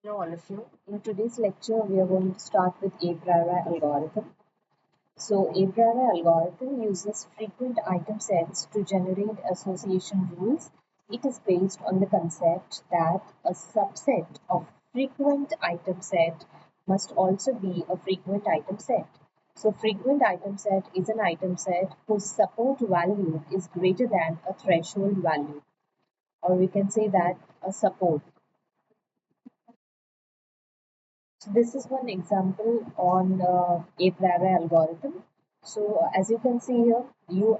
Hello, all of you. In today's lecture, we are going to start with Apriori algorithm. So, Apriori algorithm uses frequent item sets to generate association rules. It is based on the concept that a subset of frequent item set must also be a frequent item set. So, frequent item set is an item set whose support value is greater than a threshold value, or we can say that a support. So this is one example on Apriori algorithm. So as you can see here, you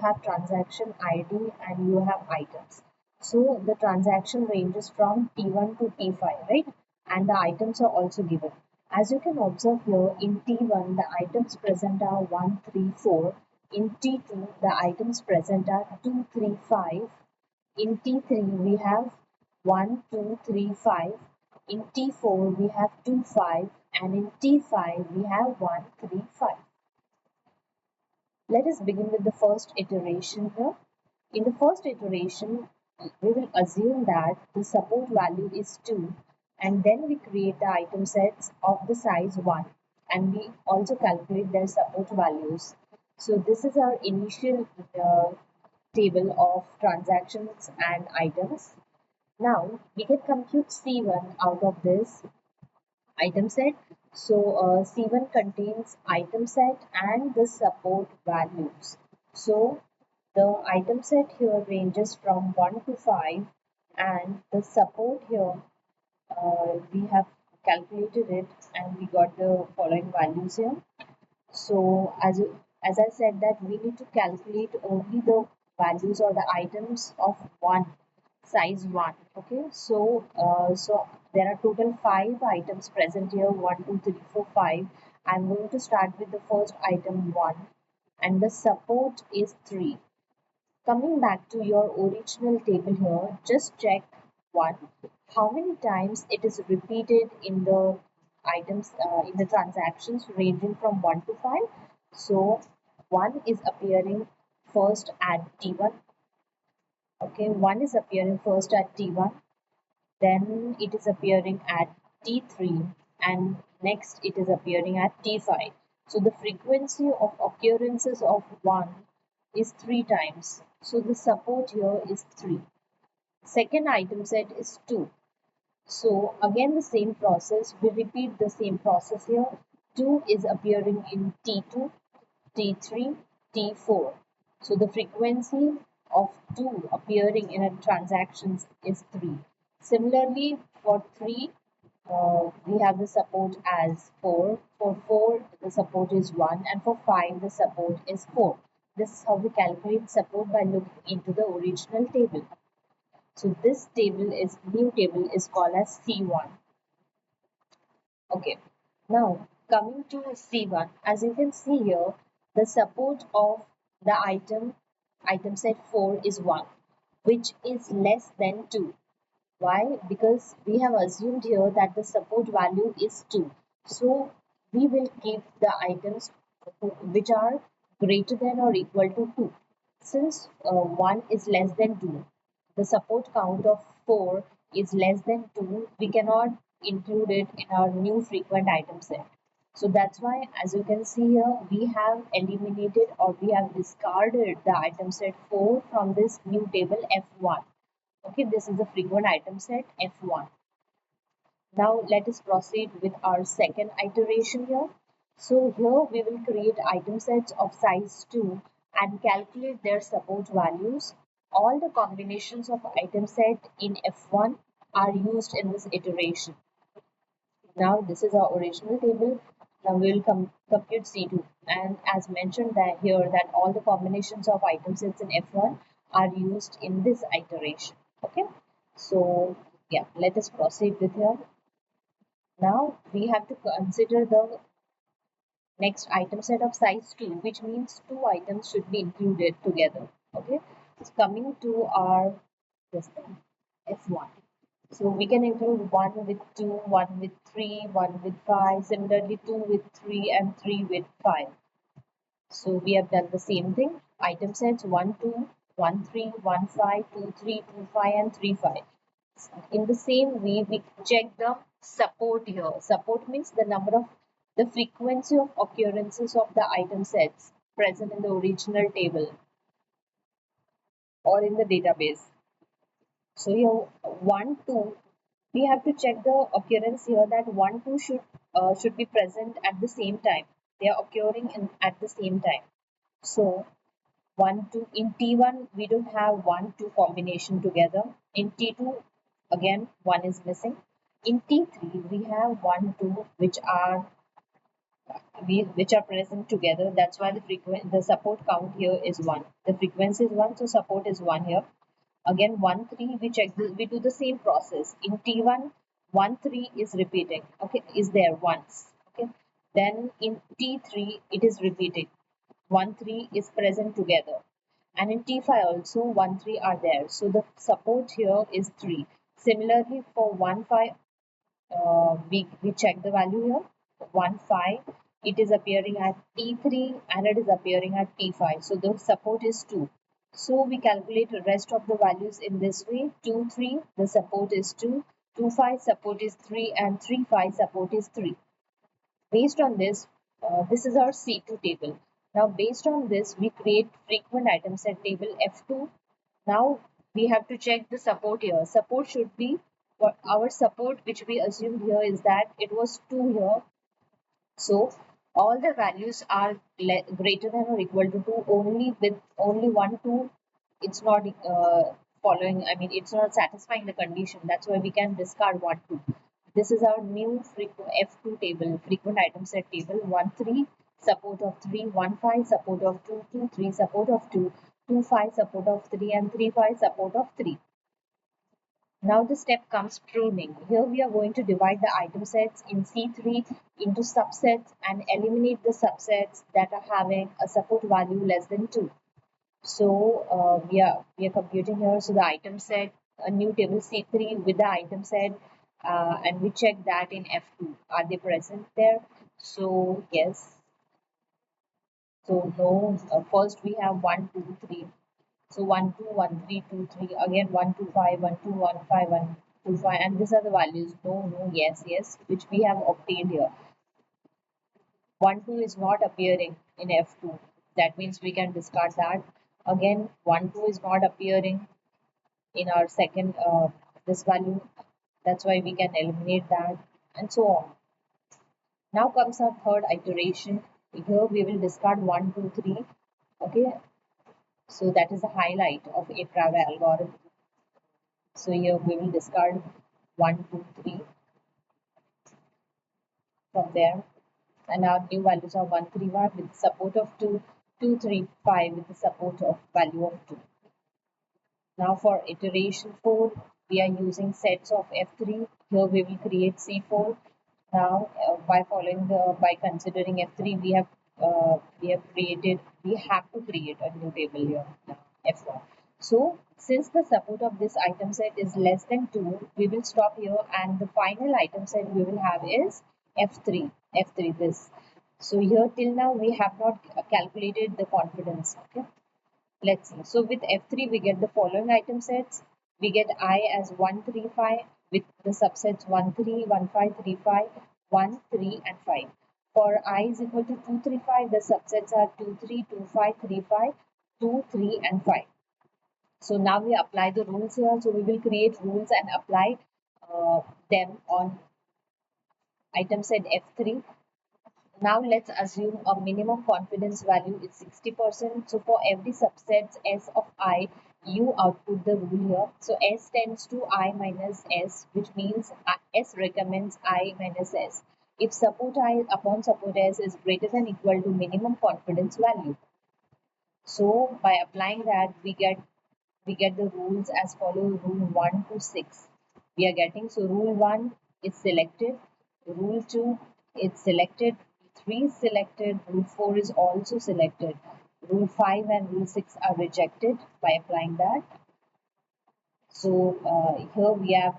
have transaction ID and you have items. So the transaction ranges from T1 to T5, right? And the items are also given. As you can observe here, in T1 the items present are 1, 3, 4. In T2 the items present are 2, 3, 5. In T3 we have 1, 2, 3, 5. In T4 we have 2, 5, and in T5 we have 1, 3, 5. Let us begin with the first iteration here. In the first iteration, we will assume that the support value is 2, and then we create the item sets of the size 1, and we also calculate their support values. So this is our initial table of transactions and items. Now we can compute C1 out of this item set. So C1 contains item set and the support values. So the item set here ranges from 1 to 5, and the support here we have calculated it and we got the following values here. So as I said that we need to calculate only the values or the items of one size one. Okay, so there are total five items present here: one, two, three, four, five. I'm going to start with the first item one, and the support is 3. Coming back to your original table here, just check one, how many times it is repeated in the items in the transactions ranging from 1 to 5. So 1 is appearing first at T1. Okay, 1 is appearing first at T1, then it is appearing at T3, and next it is appearing at T5. So the frequency of occurrences of 1 is 3 times. So the support here is 3. Second item set is 2. So again the same process, we repeat the same process here. 2 is appearing in T2, T3, T4. So the frequency of 2 appearing in a transactions is 3. Similarly, for 3, we have the support as 4. For 4, the support is 1, and for 5, the support is 4. This is how we calculate support by looking into the original table. So this new table is called as C1. Okay. Now coming to C1, as you can see here, the support of the item set 4 is 1, which is less than 2. Why? Because we have assumed here that the support value is 2. So we will keep the items which are greater than or equal to 2. Since 1 is less than 2, the support count of 4 is less than 2, we cannot include it in our new frequent item set. So that's why, as you can see here, we have eliminated or we have discarded the item set 4 from this new table F1. Okay, this is the frequent item set F1. Now let us proceed with our second iteration here. So here we will create item sets of size 2 and calculate their support values. All the combinations of item set in F1 are used in this iteration. Now this is our original table. Now we will compute C2, and as mentioned that here that all the combinations of item sets in F1 are used in this iteration. Okay, so yeah, let us proceed with here. Now we have to consider the next item set of size 2, which means two items should be included together. Okay, so coming to our this thing F1. So we can include 1 with 2, 1 with 3, 1 with 5, similarly 2 with 3 and 3 with 5. So we have done the same thing. Item sets 1, 2, 1, 3, 1, 5, 2, 3, 2, 5 and 3, 5. In the same way, we check the support here. Support means the frequency of occurrences of the item sets present in the original table or in the database. So here 1, 2, we have to check the occurrence here that 1, 2 should be present at the same time. They are occurring at the same time. So 1, 2 in T1 we don't have 1, 2 combination together. In T2 again 1 is missing. In T3 we have 1, 2 which are present together. That's why the support count here is 1. The frequency is 1, so support is 1 here. Again 1, 3 we do the same process. In T1 1, 3 is repeating, okay, is there once, okay. Then in T3 it is repeating. 1, 3 is present together. And in T5 also 1, 3 are there. So the support here is 3. Similarly for 1, 5, we check the value here. 1, 5, it is appearing at T3 and it is appearing at T5. So the support is 2. So we calculate the rest of the values in this way. 2, 3, the support is 2. 2, 5, support is 3 and 3, 5, support is 3. Based on this, this is our C2 table. Now based on this, we create frequent item set table F2. Now we have to check the support here. Support should be, for our support which we assumed here is that it was 2 here. So all the values are greater than or equal to 2 only with only 1, 2. It's not following, I mean, it's not satisfying the condition. That's why we can discard 1, 2. This is our new F2 table, frequent item set table. 1, 3, support of 3, 1, 5, support of 2, 2, 3, support of 2, 2, 5, support of 3, and 3, 5, support of 3. Now the step comes pruning. Here we are going to divide the item sets in C3 into subsets and eliminate the subsets that are having a support value less than 2. So we are computing here. So the item set, a new table C3 with the item set, and we check that in F2. Are they present there? So yes. So no. First we have 1, 2, 3. So 1, 2, 1, 3, 2, 3. Again 1, 2, 5, 1, 2, 1, 5, 1, 2, 5. And these are the values. No, no, yes, yes, which we have obtained here. 1, 2 is not appearing in F2. That means we can discard that. Again 1, 2 is not appearing in our second this value. That's why we can eliminate that, and so on. Now comes our third iteration. Here we will discard 1, 2, 3. Okay, so that is the highlight of Apriori algorithm. So here we will discard 1, 2, 3 from there, and our new values are 1, 3, 1 with the support of 2, 2, 3, 5 with the support of value of 2. Now for iteration 4, we are using sets of F3. Here we will create C4. Now by considering F3, we have to create a new table here now, F1. So since the support of this item set is less than 2, we will stop here, and the final item set we will have is F3. F3 this. So here till now we have not calculated the confidence. Okay. Let's see. So with F3, we get the following item sets. We get I as 1, 3, 5 with the subsets 1, 3, 1, 5, 3, 5, 1, 3, and 5. For I is equal to 2, 3, 5, the subsets are 2, 3, 2, 5, 3, 5, 2, 3, and 5. So now we apply the rules here. So we will create rules and apply them on item set F3. Now let's assume a minimum confidence value is 60%. So for every subset S of I, you output the rule here. So S tends to I minus S, which means S recommends I minus S. If support I upon support S is greater than equal to minimum confidence value. So by applying that, we get the rules as follows: rule 1 to 6. We are getting, so rule 1 is selected, rule 2 is selected, rule 3 is selected, rule 4 is also selected, rule 5 and rule 6 are rejected by applying that. So here we have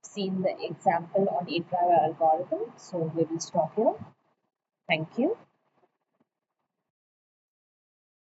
seen the example on Apriori algorithm. So we will stop here. Thank you.